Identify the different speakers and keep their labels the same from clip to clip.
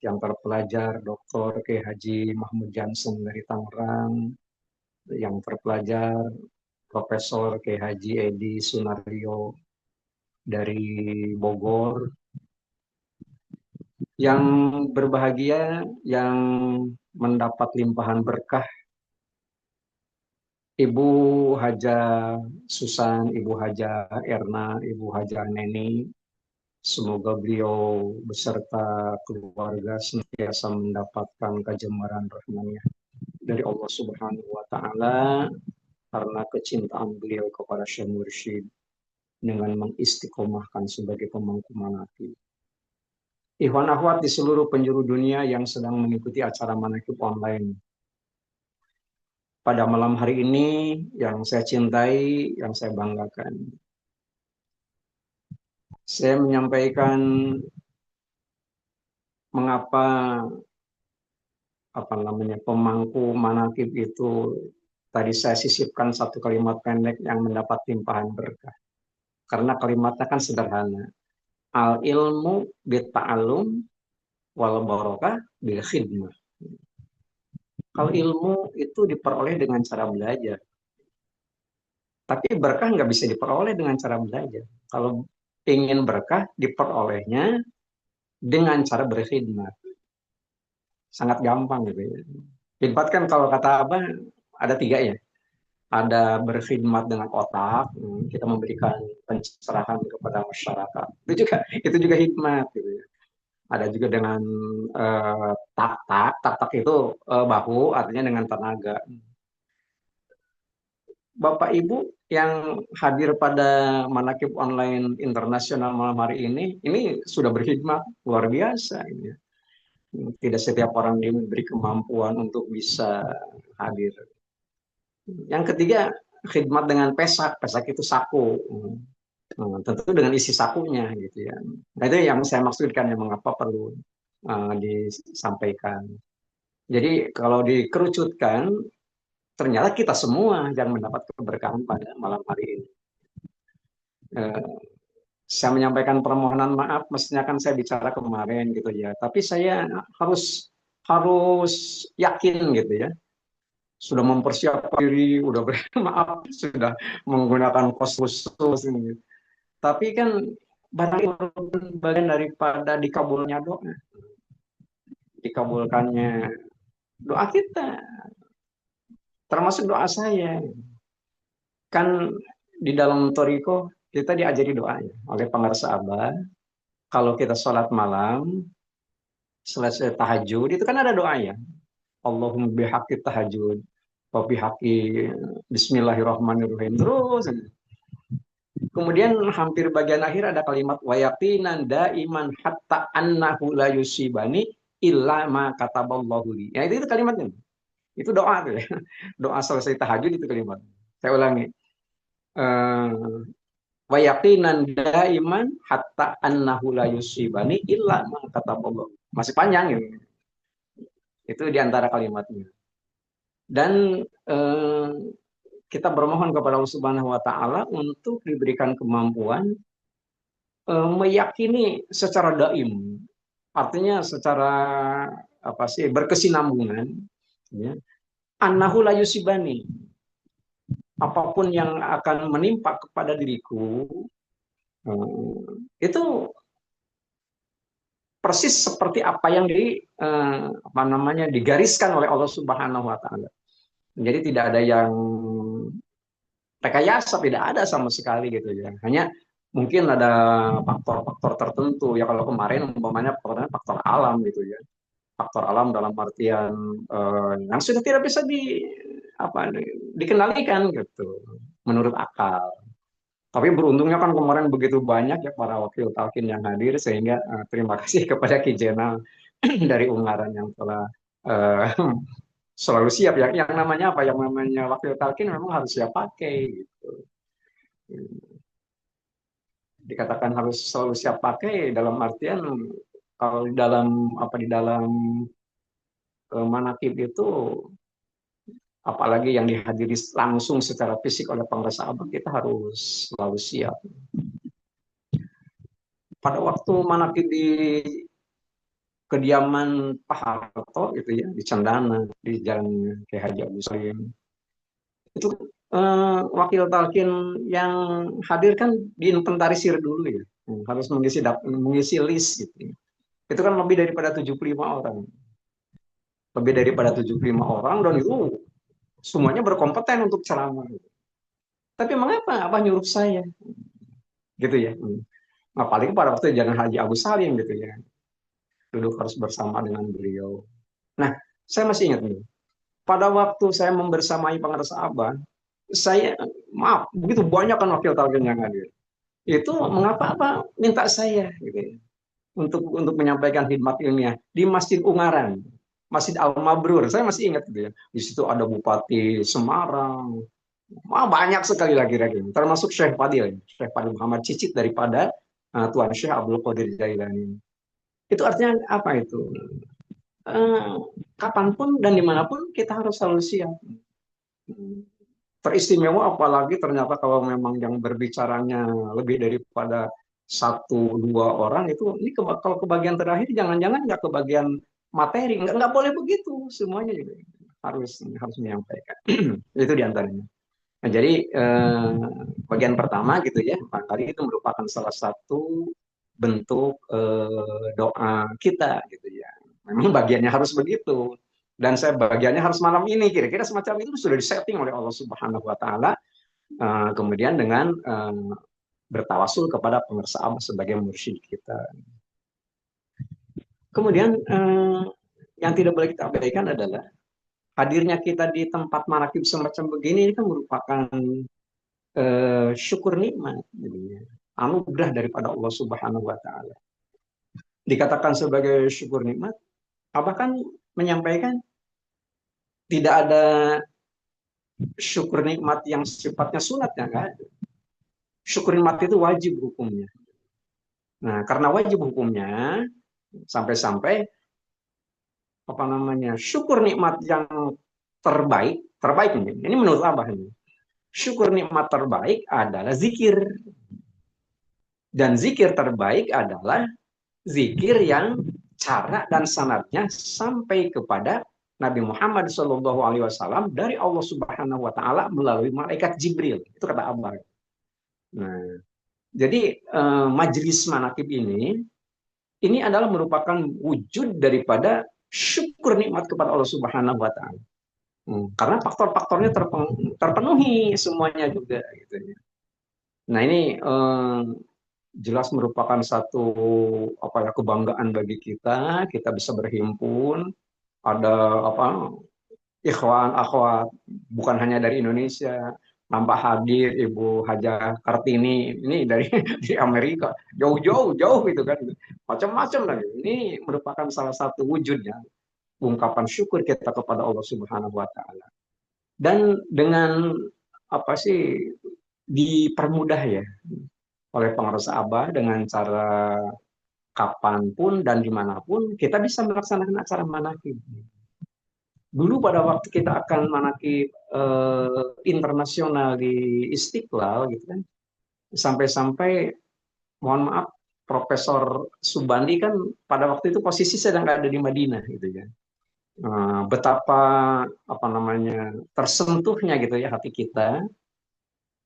Speaker 1: yang terpelajar Dr. K. Haji Mahmud Jansen dari Tangerang, yang terpelajar Profesor K. Haji Edi Sunario dari Bogor, yang berbahagia yang mendapat limpahan berkah Ibu Haja Susan, Ibu Haja Erna, Ibu Haja Neni. Semoga beliau beserta keluarga senantiasa mendapatkan kejembaran rahmatnya dari Allah Subhanahu wa taala karena kecintaan beliau kepada Syekh Mursyid dengan mengistiqomahkan sebagai pemangku manaqib. Ikhwan akhwat di seluruh penjuru dunia yang sedang mengikuti acara manaqib online. Pada malam hari ini yang saya cintai, yang saya banggakan. Saya menyampaikan mengapa pemangku manaqib itu tadi saya sisipkan satu kalimat pendek yang mendapat limpahan berkah. Karena kalimatnya kan sederhana. Al ilmu bit ta'allum wal barokah bil khidmah. Kalau ilmu itu diperoleh dengan cara belajar. Tapi berkah nggak bisa diperoleh dengan cara belajar. Kalau ingin berkah diperolehnya dengan cara berkhidmat. Sangat gampang gitu ya. Khidmat kan kalau kata abang ada tiga ya. Ada berkhidmat dengan otak, kita memberikan pencerahan kepada masyarakat. Itu juga hikmat gitu ya. Ada juga dengan tak itu bahu, artinya dengan tenaga. Bapak Ibu yang hadir pada Manakib Online Internasional malam hari ini sudah berkhidmat luar biasa. Ini ya. Tidak setiap orang diberi kemampuan untuk bisa hadir. Yang ketiga, khidmat dengan pesak. Pesak itu saku. Tentu dengan isi sakunya gitu ya. Nah itu yang saya maksudkan yang mengapa perlu disampaikan. Jadi kalau dikerucutkan, ternyata kita semua yang mendapat keberkahan pada malam hari ini. Eh, saya menyampaikan permohonan maaf, mestinya kan saya bicara kemarin gitu ya. Tapi saya harus harus yakin gitu ya. Sudah mempersiapkan diri, udah maaf, sudah menggunakan kos khusus ini. Tapi kan barang itu bagian daripada dikabulnya doa, dikabulkannya doa kita, termasuk doa saya. Kan di dalam Toriko kita diajari doa ya, oleh pengarsa Abah. Kalau kita sholat malam, selesai tahajud, itu kan ada doa ya. Allahumma bihaqi tahajud, wa bihaqi bismillahirrahmanirrahim. Terus. Kemudian hampir bagian akhir ada kalimat wayaqinan daiman hatta annahu la yusibani illa ma kataballahu li. Ya itu kalimatnya. Itu doa tuh ya. Doa selesai tahajud itu kalimat. Saya ulangi. Eh, wayaqinan daiman hatta annahu la yusibani illa ma kataballahu. Masih panjang ini. Itu di antara kalimatnya. Dan kita bermohon kepada Allah Subhanahu wa taala untuk diberikan kemampuan meyakini secara daim, artinya secara apa sih berkesinambungan, ya. Annahu la yusibani, apapun yang akan menimpa kepada diriku itu persis seperti apa yang digariskan oleh Allah Subhanahu Wa Taala. Jadi tidak ada yang rekayasa, tidak ada sama sekali gitu ya. Hanya mungkin ada faktor-faktor tertentu ya kalau kemarin umpamanya faktor alam gitu ya, faktor alam dalam artian yang sudah tidak bisa dikendalikan gitu menurut akal. Tapi beruntungnya kan kemarin begitu banyak ya para wakil talkin yang hadir sehingga terima kasih kepada Ki Jenal dari Ungaran yang telah uh, selalu siap ya. Yang namanya apa? Yang namanya wakil talkin memang harus siap pakai gitu. Dikatakan harus selalu siap pakai dalam artian kalau di dalam manakib itu apalagi yang dihadiri langsung secara fisik oleh pengrasa abad, kita harus selalu siap. Pada waktu manakib kediaman Pak Harto gitu ya di Cendana di Jalan Kiai Haji Agus Salim. Itu wakil talkin yang hadir kan diinventarisir dulu ya. Harus mengisi list gitu. Itu kan lebih daripada 75 orang. Lebih daripada 75 orang dan itu semuanya berkompeten untuk ceramah. Tapi mengapa apa nyuruh saya gitu ya? Nah, paling pada waktu jangan Haji Agus Salim gitu ya. Duduk harus bersama dengan beliau. Nah, saya masih ingat nih. Pada waktu saya membersamai pengarsa Abah, saya maaf begitu banyak kan wakil talkin yang hadir. Itu mengapa apa minta saya gitu ya, untuk menyampaikan khidmat ilmiah di Masjid Ungaran, Masjid Al Mabrur. Saya masih ingat gitu ya. Di situ ada Bupati Semarang, banyak sekali lagi, termasuk Syekh Fadil Muhammad Cicit daripada Tuan Syekh Abdul Qadir Jailani. Itu artinya apa itu? Uh, Kapanpun dan dimanapun kita harus selalu siap. Teristimewa apalagi ternyata kalau memang yang berbicaranya lebih daripada satu dua orang itu ini kalau kebagian terakhir jangan-jangan nggak kebagian materi nggak boleh begitu semuanya juga harus menyampaikan itu diantaranya. Nah, jadi bagian pertama gitu ya barangkali itu merupakan salah satu bentuk doa kita gitu ya. Memang bagiannya harus begitu. Dan saya bagiannya harus malam ini. Kira-kira semacam itu sudah disetting oleh Allah Subhanahu wa Ta'ala. Kemudian dengan bertawasul kepada pengersa Allah sebagai mursyid kita. Kemudian yang tidak boleh kita abaikan adalah hadirnya kita di tempat manakib semacam begini ini kan merupakan syukur nikmat. Anugerah daripada Allah Subhanahu wa Ta'ala. Dikatakan sebagai syukur nikmat, Abah kan menyampaikan tidak ada syukur nikmat yang sifatnya sunat ya nggak ada. Syukur nikmat itu wajib hukumnya. Nah, karena wajib hukumnya sampai-sampai apa namanya? Syukur nikmat yang terbaik ini menurut Abah ini. Syukur nikmat terbaik adalah zikir. Dan zikir terbaik adalah zikir yang cara dan sanadnya sampai kepada Nabi Muhammad SAW dari Allah Subhanahu Wa Taala melalui malaikat Jibril. Itu kata Abah. Nah, jadi majelis manakib ini adalah merupakan wujud daripada syukur nikmat kepada Allah Subhanahu Wa Taala. Karena faktor-faktornya terpenuhi semuanya juga. Gitu. Nah ini jelas merupakan satu kebanggaan bagi kita. Kita bisa berhimpun. Ada ikhwan akhwat bukan hanya dari Indonesia, nampak hadir Ibu Haja Kartini ini dari di Amerika jauh gitu kan macam-macam lagi. Ini merupakan salah satu wujudnya ungkapan syukur kita kepada Allah Subhanahu Wa Taala dan dengan dipermudah ya oleh pengarsa Abah dengan cara kapanpun dan dimanapun kita bisa melaksanakan acara manakib. Dulu pada waktu kita akan manakib internasional di Istiqlal gitu kan, sampai-sampai mohon maaf Profesor Subandi kan pada waktu itu posisi sedang ada di Madinah gitu ya. Betapa tersentuhnya gitu ya hati kita.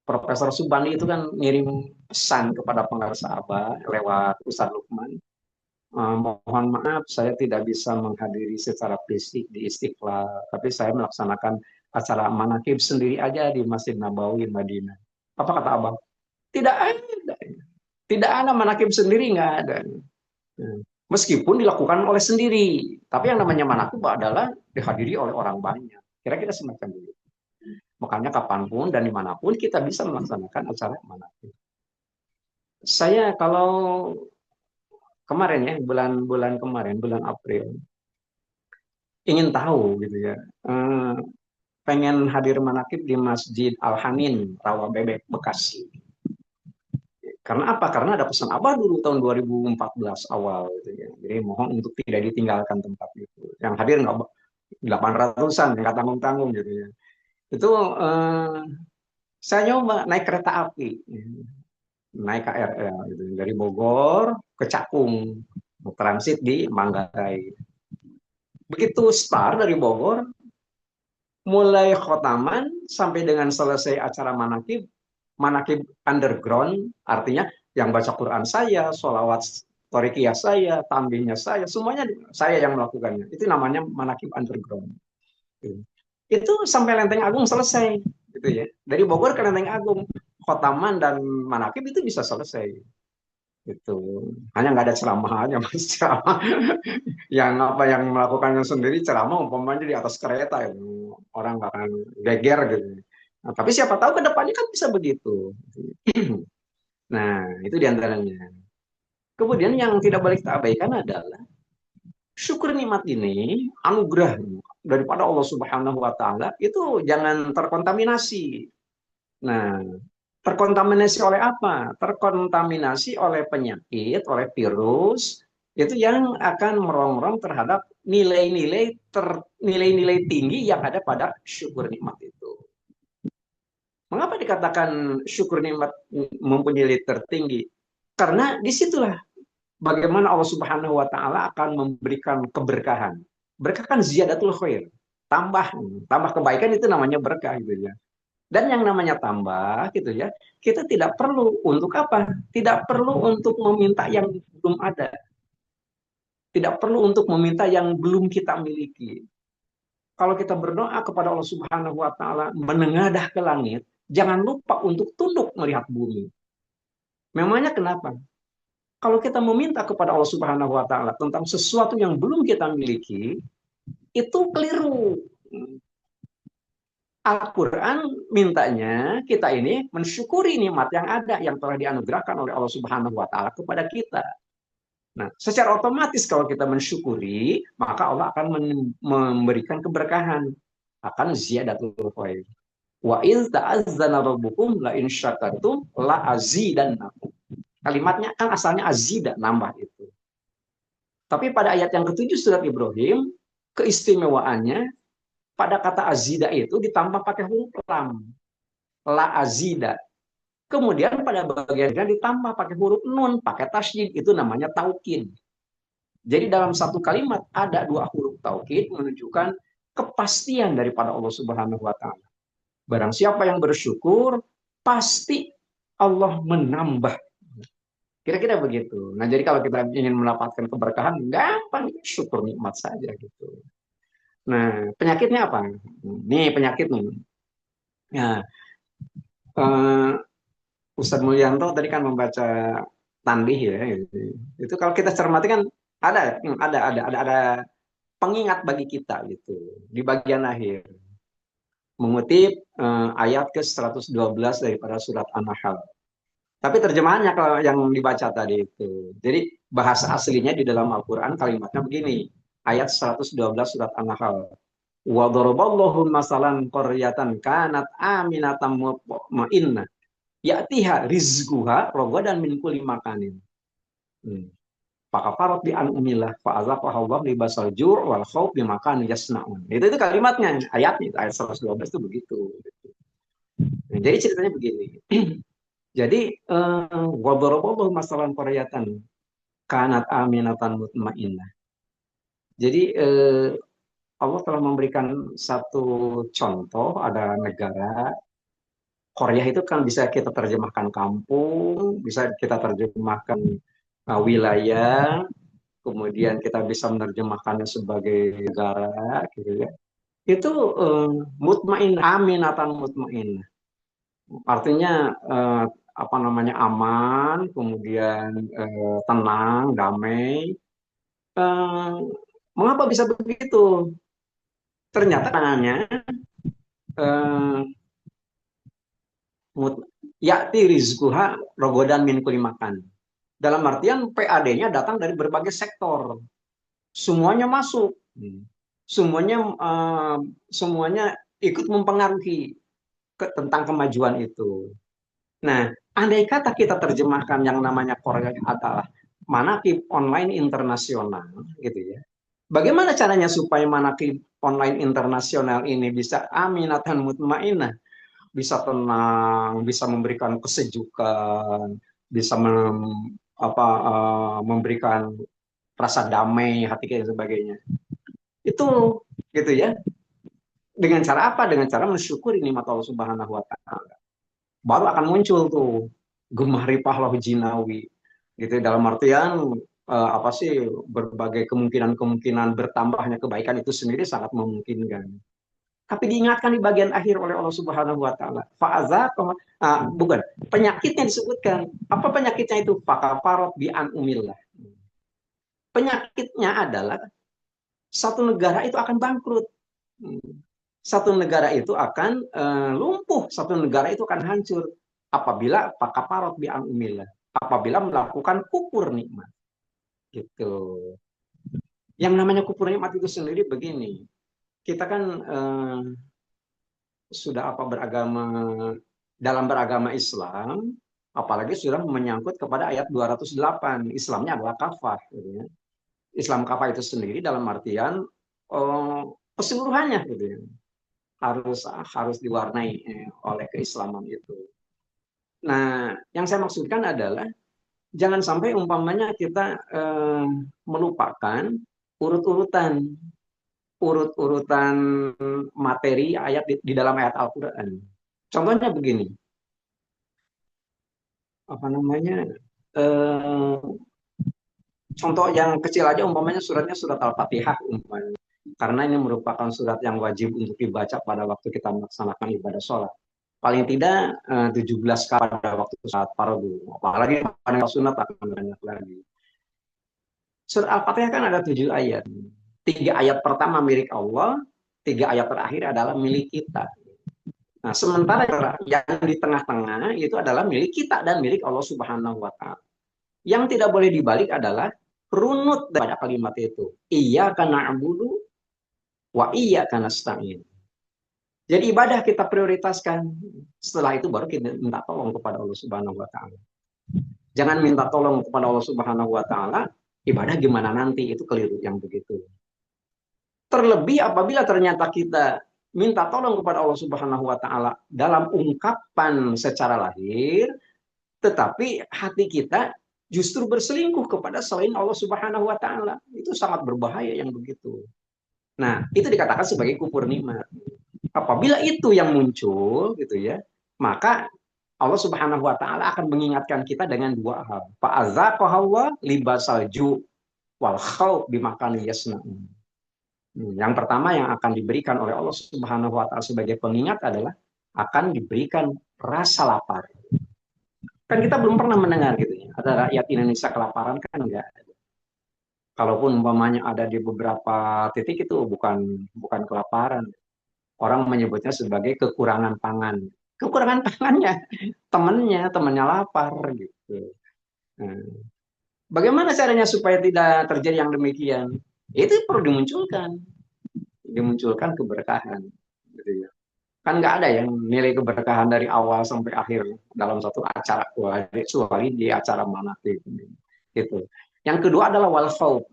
Speaker 1: Profesor Subandi itu kan ngirim pesan kepada pengarsa Abah lewat Ustadz Lukman. Mohon maaf, saya tidak bisa menghadiri secara fisik di Istiqlal, tapi saya melaksanakan acara manakib sendiri aja di Masjid Nabawi Madinah. Apa kata Abang? Tidak ada. Tidak ada manakib sendiri, nggak ada. Meskipun dilakukan oleh sendiri, tapi yang namanya manakib adalah dihadiri oleh orang banyak. Kira-kira semacam itu. Makanya kapanpun dan dimanapun kita bisa melaksanakan acara manakib. Saya kalau kemarin ya, bulan kemarin, bulan April, ingin tahu gitu ya, pengen hadir manakib di Masjid Al-Hanin, Rawa Bebek, Bekasi. Karena apa? Karena ada pesan Abah dulu tahun 2014 awal gitu ya. Jadi mohon untuk tidak ditinggalkan tempat itu. Yang hadir nggak 800-an, nggak tanggung-tanggung gitu ya. Itu saya nyoba naik kereta api, naik KRL gitu, dari Bogor ke Cakung. transit di Manggarai. Begitu start dari Bogor, mulai khotaman sampai dengan selesai acara manakib, manakib underground, artinya yang baca Quran saya, sholawat torikiyah saya, tambihnya saya, semuanya saya yang melakukannya. Itu namanya manakib underground. Itu sampai Lenteng Agung selesai, gitu ya. Dari Bogor ke Lenteng Agung, khotaman dan manakib itu bisa selesai. Gitu. Hanya nggak ada ceramah aja, mas. Ceramah yang apa yang melakukannya sendiri ceramah umpamanya di atas kereta ya. Orang nggak akan geger gitu. Nah, tapi siapa tahu ke depannya kan bisa begitu. Nah, itu diantaranya. Kemudian yang tidak boleh kita abaikan adalah syukur nikmat ini, anugerah daripada Allah Subhanahu wa taala itu jangan terkontaminasi. Nah, terkontaminasi oleh apa? Terkontaminasi oleh penyakit, oleh virus itu yang akan merongrong terhadap nilai-nilai tinggi yang ada pada syukur nikmat itu. Mengapa dikatakan syukur nikmat mempunyai nilai tertinggi? Karena disitulah bagaimana Allah Subhanahu wa taala akan memberikan keberkahan. Berkah kan ziyadatul khair. Tambah, tambah kebaikan itu namanya berkah gitu ya. Dan yang namanya tambah gitu ya, kita tidak perlu untuk apa? Tidak perlu untuk meminta yang belum ada. Tidak perlu untuk meminta yang belum kita miliki. Kalau kita berdoa kepada Allah Subhanahu wa taala menengadah ke langit, jangan lupa untuk tunduk melihat bumi. Memangnya kenapa? Kalau kita meminta kepada Allah Subhanahu wa taala tentang sesuatu yang belum kita miliki, itu keliru. Al-Quran mintanya kita ini mensyukuri nikmat yang ada yang telah dianugerahkan oleh Allah Subhanahu wa taala kepada kita. Nah, secara otomatis kalau kita mensyukuri, maka Allah akan memberikan keberkahan, akan ziyadatul khair. Wa iz ta'azzana rabbukum la in syakartum la azidannakum. Kalimatnya kan asalnya azida, nambah itu. Tapi pada ayat yang ketujuh surat Ibrahim, keistimewaannya pada kata azida itu ditambah pakai huruf lam. La azida. Kemudian pada bagian ditambah pakai huruf nun, pakai tasydid, itu namanya taukid. Jadi dalam satu kalimat ada dua huruf taukid menunjukkan kepastian daripada Allah Subhanahu wa taala. Barang siapa yang bersyukur, pasti Allah menambah. Kira-kira begitu. Nah, jadi kalau kita ingin mendapatkan keberkahan, gampang, syukur nikmat saja gitu. Nah, penyakitnya apa? Nih penyakit nih. Nah, eh, Ustadz Mulyanto tadi kan membaca tanbih ya. Gitu. Itu kalau kita cermati kan ada pengingat bagi kita gitu di bagian akhir. Mengutip ayat ke-112 daripada surat An-Nahl. Tapi terjemahannya kalau yang dibaca tadi itu. Jadi bahasa aslinya di dalam Al-Quran kalimatnya begini. Ayat 112 surat An-Nahl. Wa daraballahu masalan qaryatan kanat aminatan mutmainnah ya'tiha rizquha ragadan min kulli makanin. Fakafarat bi an'umillah fa'azaqaha Allah libasal ju' wal khauf bima kanu yasna'un. Itu kalimatnya, ayatnya ayat 112 itu begitu. Nah, jadi ceritanya begini. Jadi wa daraballahu masalan qaryatan kanat aminatan mutmainnah. Jadi Allah telah memberikan satu contoh, ada negara Korea itu kan bisa kita terjemahkan kampung, bisa kita terjemahkan wilayah, kemudian kita bisa menerjemahkannya sebagai negara, gitu ya. Itu mutmain, aminatan mutmain. Artinya apa namanya aman, kemudian tenang, damai. Eh, Mengapa bisa begitu? Ternyata tangannya eh, yakti rizkuha rogodan min kuli makan. Dalam artian PAD-nya datang dari berbagai sektor. Semuanya masuk. Semuanya semuanya ikut mempengaruhi tentang kemajuan itu. Nah, andai kata kita terjemahkan yang namanya Korea adalah manakib online internasional gitu ya. Bagaimana caranya supaya manakib online internasional ini bisa aminatan mutmainah, bisa tenang, bisa memberikan kesejukan, bisa memberikan rasa damai hati kita dan sebagainya. Itu gitu ya. Dengan cara apa? Dengan cara mensyukuri nikmat Allah Subhanahu wa taala. Baru akan muncul tuh gemah ripah lahu jinawi. Gitu dalam artian apa sih berbagai kemungkinan-kemungkinan bertambahnya kebaikan itu sendiri sangat memungkinkan. Tapi diingatkan di bagian akhir oleh Allah Subhanahu wa taala. Bukan, penyakitnya disebutkan. Apa penyakitnya itu? Fakafarot bi an umillah. Penyakitnya adalah satu negara itu akan bangkrut. Satu negara itu akan lumpuh, satu negara itu akan hancur apabila fakafarot bi an umillah. Apabila melakukan kufur nikmat. Gitu. Yang namanya kufur nikmat itu sendiri begini. Kita kan sudah beragama dalam beragama Islam, apalagi sudah menyangkut kepada ayat 208. Islamnya adalah kafah. Gitu ya. Islam kafah itu sendiri dalam artian keseluruhannya gitu ya. Harus diwarnai oleh keislaman itu. Nah, yang saya maksudkan adalah jangan sampai umpamanya kita melupakan urut-urutan materi ayat di dalam ayat Al-Quran. Contohnya begini, apa namanya? Eh, contoh yang kecil aja, umpamanya suratnya surat Al-Fatihah, umpamanya. Karena ini merupakan surat yang wajib untuk dibaca pada waktu kita melaksanakan ibadah sholat. Paling tidak 17 kali pada waktu saat fardu. Apalagi pada sunat akan banyak lagi. Surat Al-Fatihah kan ada 7 ayat. 3 ayat pertama milik Allah, 3 ayat terakhir adalah milik kita. Nah, sementara yang di tengah-tengah itu adalah milik kita dan milik Allah Subhanahu wa taala. Yang tidak boleh dibalik adalah runut pada kalimat itu. Iyyaka na'budu wa iyyaka nasta'in. Jadi ibadah kita prioritaskan. Setelah itu baru kita minta tolong kepada Allah Subhanahu wa taala. Jangan minta tolong kepada Allah Subhanahu wa taala, ibadah gimana nanti, itu keliru yang begitu. Terlebih apabila ternyata kita minta tolong kepada Allah Subhanahu wa taala dalam ungkapan secara lahir, tetapi hati kita justru berselingkuh kepada selain Allah Subhanahu wa taala. Itu sangat berbahaya yang begitu. Nah, itu dikatakan sebagai kufur nikmat. Apabila itu yang muncul gitu ya, maka Allah Subhanahu wa taala akan mengingatkan kita dengan dua hal. Fa'azaqahallah libasal ju' wal khauf bimakani yasna'un. Yang pertama yang akan diberikan oleh Allah Subhanahu wa taala sebagai pengingat adalah akan diberikan rasa lapar. Kan kita belum pernah mendengar gitu ya. Ada rakyat Indonesia kelaparan kan enggak. Kalaupun umpamanya ada di beberapa titik itu bukan kelaparan. Orang menyebutnya sebagai kekurangan pangan. Kekurangan pangannya temannya lapar gitu. Nah, bagaimana caranya supaya tidak terjadi yang demikian? Itu perlu dimunculkan keberkahan. Gitu ya. Kan nggak ada yang nilai keberkahan dari awal sampai akhir dalam satu acara kecuali di acara mana gitu. Yang kedua adalah wal khauf,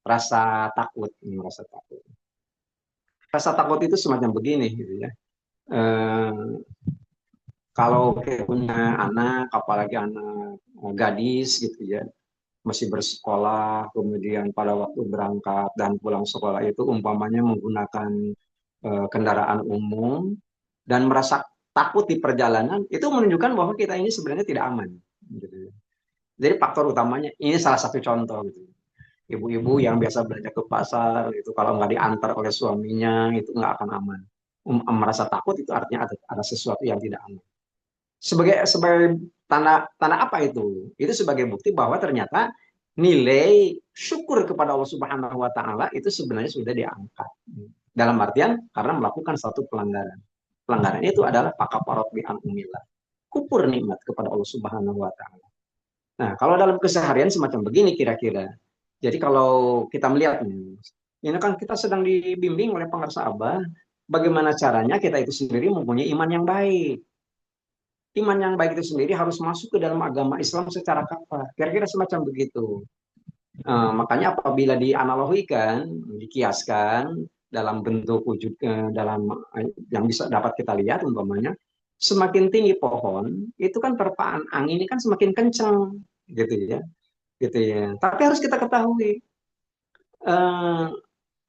Speaker 1: rasa takut, rasa takut. Rasa takut itu semacam begini gitu ya. Kalau kita punya anak, apalagi anak gadis gitu ya, masih bersekolah, kemudian pada waktu berangkat dan pulang sekolah itu umpamanya menggunakan kendaraan umum dan merasa takut di perjalanan, itu menunjukkan bahwa kita ini sebenarnya tidak aman. Gitu. Jadi faktor utamanya, ini salah satu contoh. Gitu. Ibu-ibu yang biasa belanja ke pasar, itu kalau nggak diantar oleh suaminya, itu nggak akan aman. Merasa takut itu artinya ada sesuatu yang tidak aman. Sebagai tanda apa itu? Itu sebagai bukti bahwa ternyata nilai syukur kepada Allah Subhanahu wa taala itu sebenarnya sudah diangkat. Dalam artian karena melakukan satu pelanggaran. Pelanggaran itu adalah fakafarot bi anumillah. Kufur nikmat kepada Allah Subhanahu wa taala. Nah, kalau dalam keseharian semacam begini kira-kira. Jadi kalau kita melihat ini kan kita sedang dibimbing oleh pengarsa Abah, bagaimana caranya kita itu sendiri mempunyai iman yang baik. Iman yang baik itu sendiri harus masuk ke dalam agama Islam secara kafah. Kira-kira semacam begitu. Makanya apabila dianalogikan, dikiaskan dalam bentuk wujud dalam yang bisa dapat kita lihat umpamanya, semakin tinggi pohon itu kan terpaan angin ini kan semakin kencang gitu ya. Gitu ya. Tapi harus kita ketahui eh,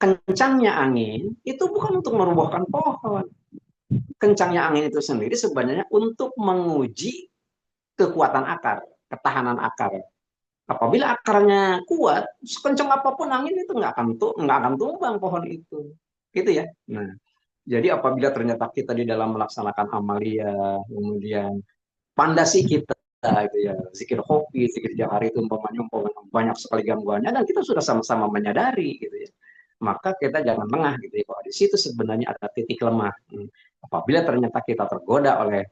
Speaker 1: kencangnya angin itu bukan untuk merobohkan pohon. Kencangnya angin itu sendiri sebenarnya untuk menguji kekuatan akar, ketahanan akar. Apabila akarnya kuat, sekencang apapun angin itu nggak akan tumbang pohon itu, gitu ya. Nah, jadi apabila ternyata kita di dalam melaksanakan amalia, kemudian pandasi kita gitu ya, zikir kopi, zikir jahari itu umpamanya banyak sekali gangguannya dan kita sudah sama-sama menyadari gitu ya. Maka kita jangan lengah gitu ya. Kalau di situ sebenarnya ada titik lemah. Apabila ternyata kita tergoda oleh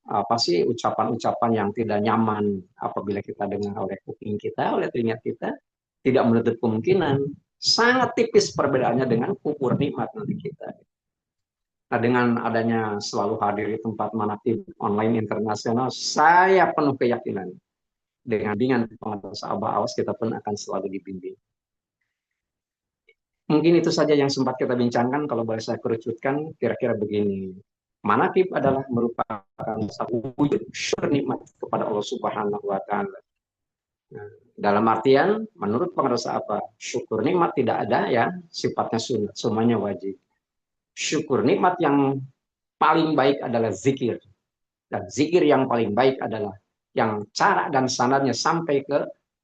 Speaker 1: apa sih ucapan-ucapan yang tidak nyaman apabila kita dengar oleh kuping kita, oleh telinga kita, tidak menutup kemungkinan sangat tipis perbedaannya dengan ukur nikmat nanti kita. Nah, dengan adanya selalu hadir di tempat manakib online internasional, saya penuh keyakinan dengan pengatas Abah Awas kita pun akan selalu dibimbing. Mungkin itu saja yang sempat kita bincangkan. Kalau boleh saya kerucutkan, kira-kira begini. Manakib adalah merupakan satu wujud syukur nikmat kepada Allah Subhanahu wa Ta'ala. Nah, dalam artian, menurut pengerasa apa? Syukur nikmat tidak ada ya, sifatnya sunat, semuanya wajib. Syukur nikmat yang paling baik adalah zikir. Dan zikir yang paling baik adalah yang cara dan sanadnya sampai ke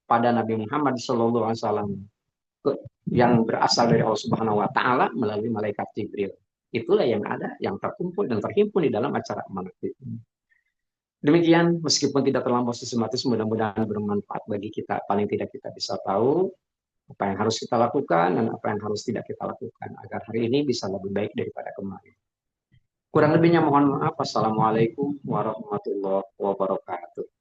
Speaker 1: pada Nabi Muhammad SAW yang berasal dari Allah Subhanahu Wa Taala melalui malaikat Jibril. Itulah yang ada, yang terkumpul dan terhimpun di dalam acara amanat ini. Demikian, meskipun tidak terlampau sistematis, mudah-mudahan bermanfaat bagi kita. Paling tidak kita bisa tahu apa yang harus kita lakukan dan apa yang harus tidak kita lakukan agar hari ini bisa lebih baik daripada kemarin. Kurang lebihnya mohon maaf. Assalamualaikum warahmatullahi wabarakatuh.